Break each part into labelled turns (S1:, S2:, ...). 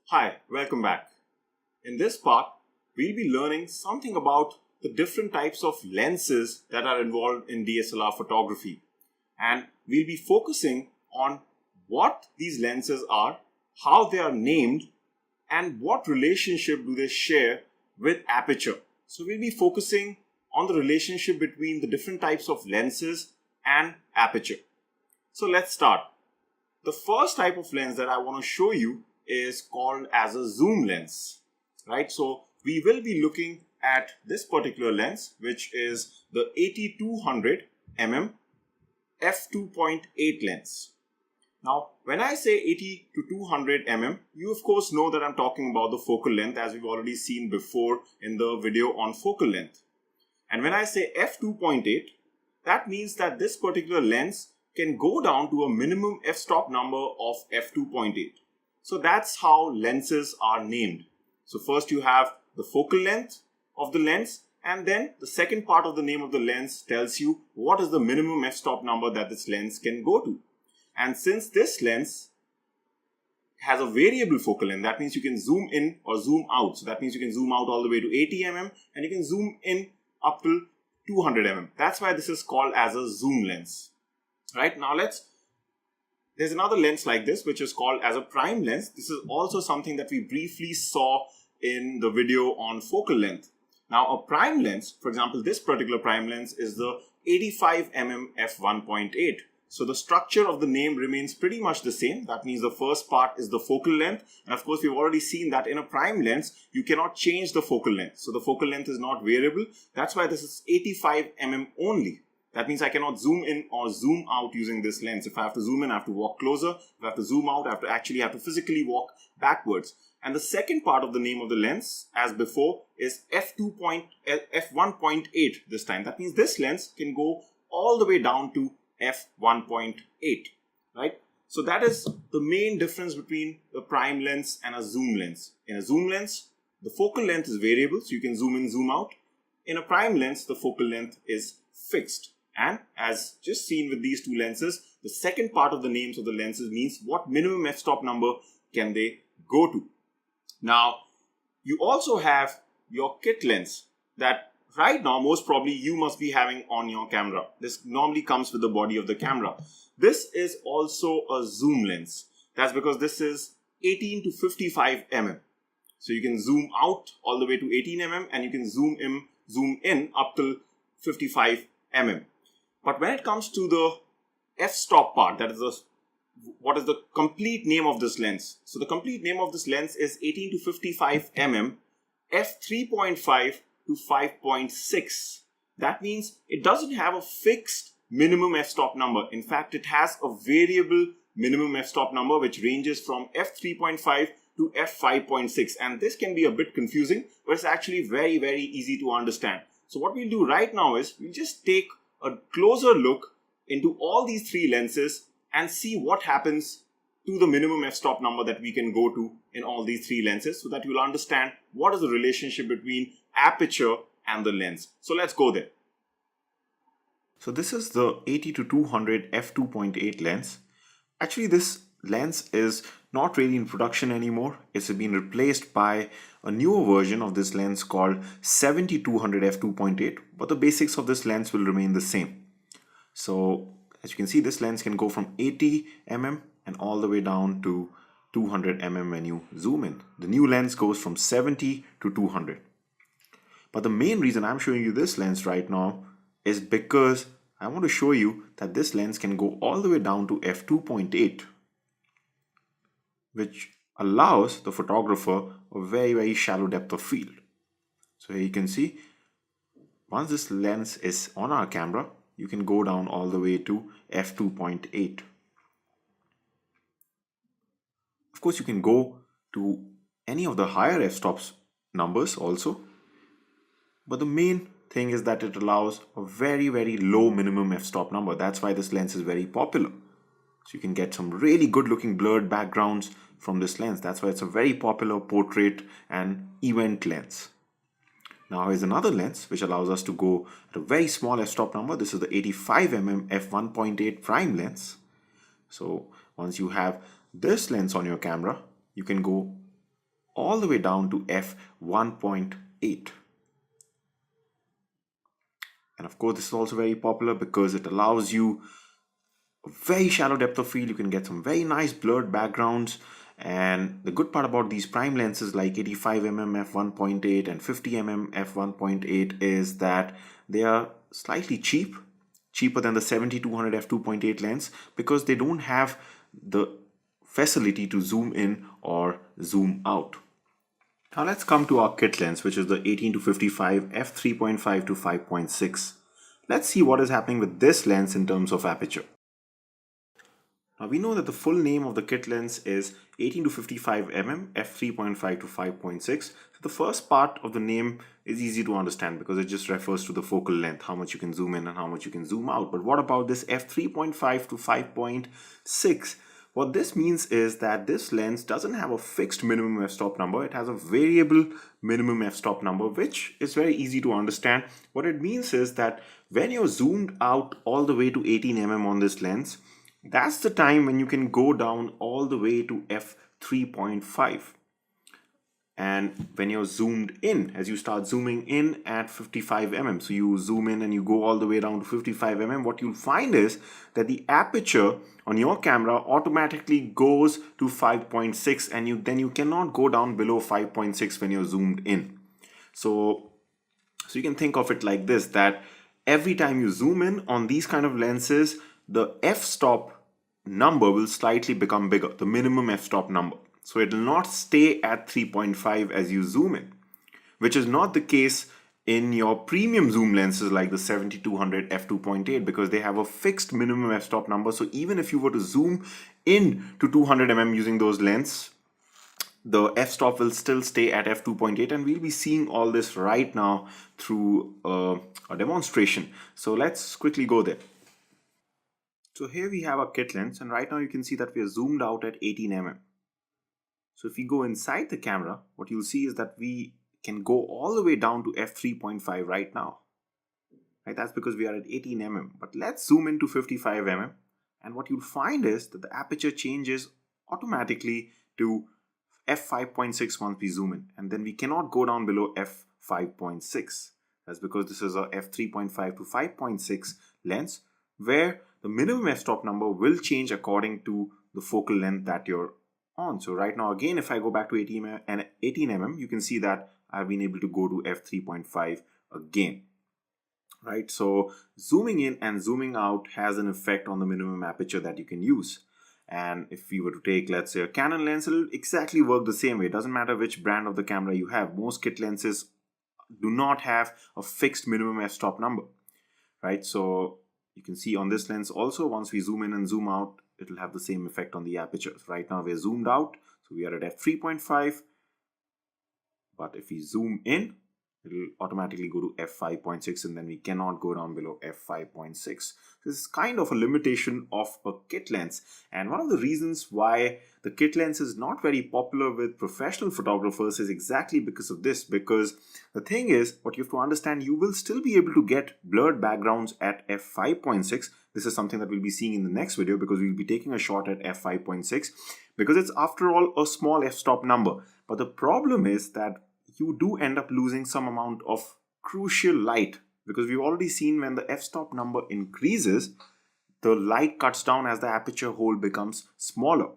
S1: Hi, welcome back. In this part, we'll be learning something about the different types of lenses that are involved in DSLR photography. And we'll be focusing on what these lenses are, how they are named, and what relationship do they share with aperture. So we'll be focusing on the relationship between the different types of lenses and aperture. So let's start. The first type of lens that I want to show you is called as a zoom lens, right? So we will be looking at this particular lens, which is the 8200 mm f2.8 lens. Now, when I say 80 to 200 mm, you of course know that I'm talking about the focal length, as we've already seen before in the video on focal length. And when I say f2.8, that means that this particular lens can go down to a minimum f-stop number of f2.8. So that's how lenses are named. So first you have the focal length of the lens, and then the second part of the name of the lens tells you what is the minimum f-stop number that this lens can go to. And since this lens has a variable focal length, that means you can zoom in or zoom out. So that means you can zoom out all the way to 80 mm and you can zoom in up to 200 mm. That's why this is called as a zoom lens. Right, now there's another lens like this which is called as a prime lens. This is also something that we briefly saw in the video on focal length. Now a prime lens, for example, this particular prime lens is the 85 mm f1.8. So the structure of the name remains pretty much the same. That means the first part is the focal length, and of course we've already seen that in a prime lens you cannot change the focal length. So the focal length is not variable. That's why this is 85 mm only. That means I cannot zoom in or zoom out using this lens. If I have to zoom in, I have to walk closer. If I have to zoom out, I have to physically walk backwards. And the second part of the name of the lens, as before, is f1.8 this time. That means this lens can go all the way down to f1.8, right? So that is the main difference between the prime lens and a zoom lens. In a zoom lens, the focal length is variable, so you can zoom in, zoom out. In a prime lens, the focal length is fixed. And as just seen with these two lenses, the second part of the names of the lenses means what minimum f-stop number can they go to. Now, you also have your kit lens that right now most probably you must be having on your camera. This normally comes with the body of the camera. This is also a zoom lens. That's because this is 18 to 55 mm. So you can zoom out all the way to 18 mm and you can zoom in up till 55 mm. But when it comes to the f-stop part, that is what is the complete name of this lens? So the complete name of this lens is 18 to 55 mm f3.5 to 5.6. That means it doesn't have a fixed minimum f-stop number. In fact, it has a variable minimum f-stop number which ranges from f3.5 to f5.6. And this can be a bit confusing, but it's actually very, very easy to understand. So what we'll do right now is we'll just take a closer look into all these three lenses and see what happens to the minimum f-stop number that we can go to in all these three lenses, so that you'll understand what is the relationship between aperture and the lens. So let's go there. So this is the 80 to 200 f2.8 lens. Actually, this lens is not really in production anymore. It's been replaced by a newer version of this lens called 70-200 f2.8, but the basics of this lens will remain the same. So as you can see, this lens can go from 80 mm and all the way down to 200 mm when you zoom in. The new lens goes from 70 to 200. But the main reason I'm showing you this lens right now is because I want to show you that this lens can go all the way down to f2.8, which allows the photographer a very, very shallow depth of field. So here you can see, once this lens is on our camera, you can go down all the way to f2.8. Of course, you can go to any of the higher f-stops numbers also, but the main thing is that it allows a very, very low minimum f-stop number. That's why this lens is very popular. So you can get some really good looking blurred backgrounds from this lens. That's why it's a very popular portrait and event lens. Now here's another lens which allows us to go at a very small f-stop number. This is the 85 mm f1.8 prime lens. So once you have this lens on your camera, you can go all the way down to f1.8. And of course, this is also very popular because it allows you a very shallow depth of field. You can get some very nice blurred backgrounds. And the good part about these prime lenses like 85mm f1.8 and 50mm f1.8 is that they are slightly cheaper than the 70-200 f2.8 lens, because they don't have the facility to zoom in or zoom out. Now let's come to our kit lens, which is the 18-55 f3.5 to 5.6. Let's see what is happening with this lens in terms of aperture. Now we know that the full name of the kit lens is 18-55mm f3.5 to 5.6. So the first part of the name is easy to understand because it just refers to the focal length, how much you can zoom in and how much you can zoom out. But what about this f3.5 to 5.6? What this means is that this lens doesn't have a fixed minimum f-stop number. It has a variable minimum f-stop number, which is very easy to understand. What it means is that when you're zoomed out all the way to 18mm on this lens, that's the time when you can go down all the way to f3.5. And when you're zoomed in, as you start zooming in at 55mm, so you zoom in and you go all the way down to 55mm, what you'll find is that the aperture on your camera automatically goes to 5.6, and then you cannot go down below 5.6 when you're zoomed in. So you can think of it like this, that every time you zoom in on these kind of lenses, the f-stop number will slightly become bigger, the minimum f-stop number. So it will not stay at 3.5 as you zoom in, which is not the case in your premium zoom lenses like the 70-200 f2.8, because they have a fixed minimum f-stop number. So even if you were to zoom in to 200mm using those lenses, the f-stop will still stay at f2.8, and we'll be seeing all this right now through a demonstration. So let's quickly go there. So here we have our kit lens, and right now you can see that we are zoomed out at 18mm. So if we go inside the camera, what you'll see is that we can go all the way down to f3.5 right now. Right? That's because we are at 18mm. But let's zoom into 55mm, and what you'll find is that the aperture changes automatically to f5.6 once we zoom in, and then we cannot go down below f5.6. That's because this is a f3.5 to 5.6 lens, where the minimum f-stop number will change according to the focal length that you're on. So right now, again, if I go back to 18mm, you can see that I've been able to go to f3.5 again. Right, so zooming in and zooming out has an effect on the minimum aperture that you can use. And if we were to take, let's say, a Canon lens, it'll exactly work the same way. It doesn't matter which brand of the camera you have. Most kit lenses do not have a fixed minimum f-stop number, right? So you can see on this lens also, once we zoom in and zoom out, it'll have the same effect on the apertures. Right now we're zoomed out, so we are at f3.5. But if we zoom in, it'll automatically go to f5.6, and then we cannot go down below f5.6. This is kind of a limitation of a kit lens, and one of the reasons why the kit lens is not very popular with professional photographers is exactly because of this. Because the thing is, what you have to understand, you will still be able to get blurred backgrounds at f5.6. This is something that we'll be seeing in the next video, because we'll be taking a shot at f5.6, because it's after all a small f-stop number. But the problem is that you do end up losing some amount of crucial light, because we've already seen when the f-stop number increases, the light cuts down as the aperture hole becomes smaller.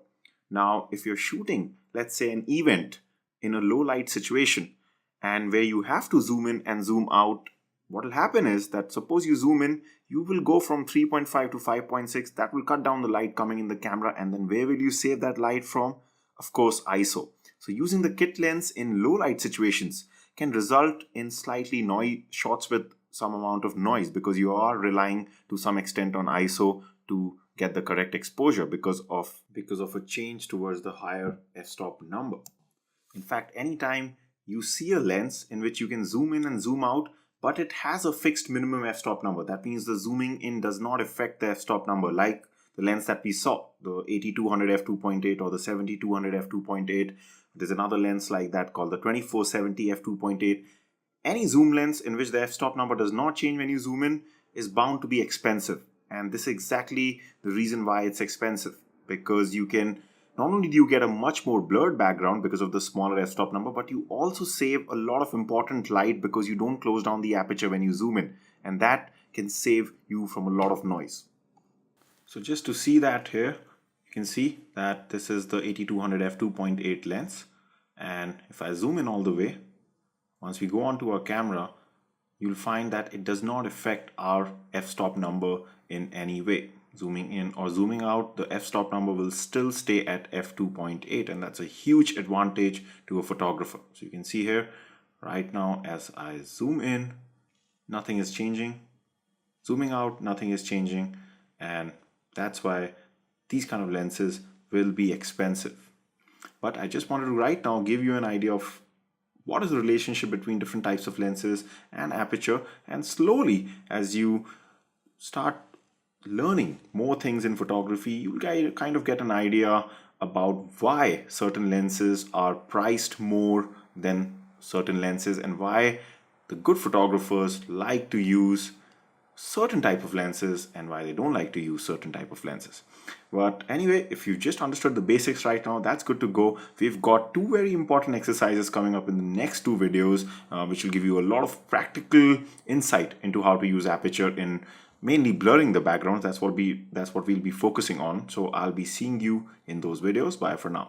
S1: Now, if you're shooting, let's say, an event in a low light situation, and where you have to zoom in and zoom out, what will happen is that, suppose you zoom in, you will go from 3.5 to 5.6. That will cut down the light coming in the camera, and then where will you save that light from? Of course, ISO. So using the kit lens in low light situations can result in slightly shots with some amount of noise, because you are relying to some extent on ISO to get the correct exposure because of a change towards the higher f-stop number. In fact, anytime you see a lens in which you can zoom in and zoom out, but it has a fixed minimum f-stop number, that means the zooming in does not affect the f-stop number, like the lens that we saw, the 80-200 f2.8 or the 70-200 f2.8. There's another lens like that called the 2470 f2.8. Any zoom lens in which the f-stop number does not change when you zoom in is bound to be expensive. And this is exactly the reason why it's expensive, because you can not only do you get a much more blurred background because of the smaller f-stop number, but you also save a lot of important light because you don't close down the aperture when you zoom in, and that can save you from a lot of noise. So just to see that here, you can see that this is the 8200 f2.8 lens, and if I zoom in all the way, once we go onto our camera, you'll find that it does not affect our f-stop number in any way. Zooming in or zooming out, the f-stop number will still stay at f2.8, and that's a huge advantage to a photographer. So you can see here, right now as I zoom in, nothing is changing. Zooming out, nothing is changing, and that's why these kind of lenses will be expensive. But I just wanted to right now give you an idea of what is the relationship between different types of lenses and aperture, and slowly as you start learning more things in photography, you'll kind of get an idea about why certain lenses are priced more than certain lenses and why the good photographers like to use certain type of lenses and why they don't like to use certain type of lenses. But anyway, if you just understood the basics right now, that's good to go. We've got two very important exercises coming up in the next two videos, which will give you a lot of practical insight into how to use aperture in mainly blurring the backgrounds. That's what we'll be focusing on. So I'll be seeing you in those videos. Bye for now.